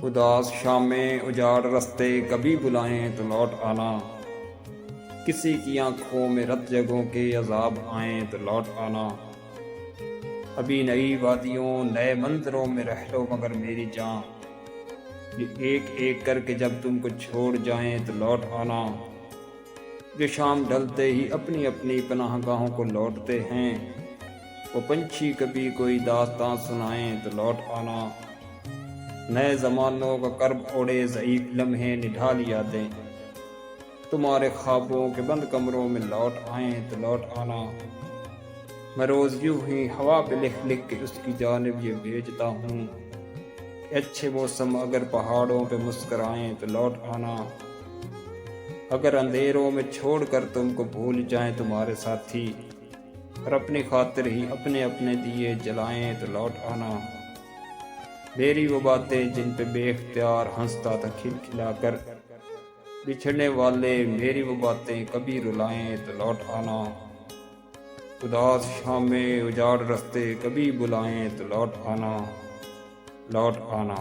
اداس شامیں اجاڑ رستے کبھی بلائیں تو لوٹ آنا، کسی کی آنکھوں میں رت جگہوں کے عذاب آئیں تو لوٹ آنا۔ ابھی نئی وادیوں نئے منظروں میں رہ لو مگر میری جان، یہ ایک ایک کر کے جب تم کو چھوڑ جائیں تو لوٹ آنا۔ جو شام ڈھلتے ہی اپنی اپنی پناہ گاہوں کو لوٹتے ہیں، وہ پنچھی کبھی کوئی داستان سنائیں تو لوٹ آنا۔ نئے زمانوں کا کرب اوڑے ضعیف لمحے نڈھال یادیں، تمہارے خوابوں کے بند کمروں میں لوٹ آئیں تو لوٹ آنا۔ میں روز یوں ہی ہوا پہ لکھ لکھ کے اس کی جانب یہ بھیجتا ہوں کہ اچھے موسم اگر پہاڑوں پہ مسکرائیں تو لوٹ آنا۔ اگر اندھیروں میں چھوڑ کر تم کو بھول جائیں تمہارے ساتھی، اور اپنی خاطر ہی اپنے اپنے دیے جلائیں تو لوٹ آنا۔ میری وہ باتیں جن پہ بے اختیار ہنستا تھا کھل کھلا کر، بچھڑنے والے میری وہ باتیں کبھی رلائیں تو لوٹ آنا۔ اداس شامیں اجاڑ رستے کبھی بلائیں تو لوٹ آنا، لوٹ آنا۔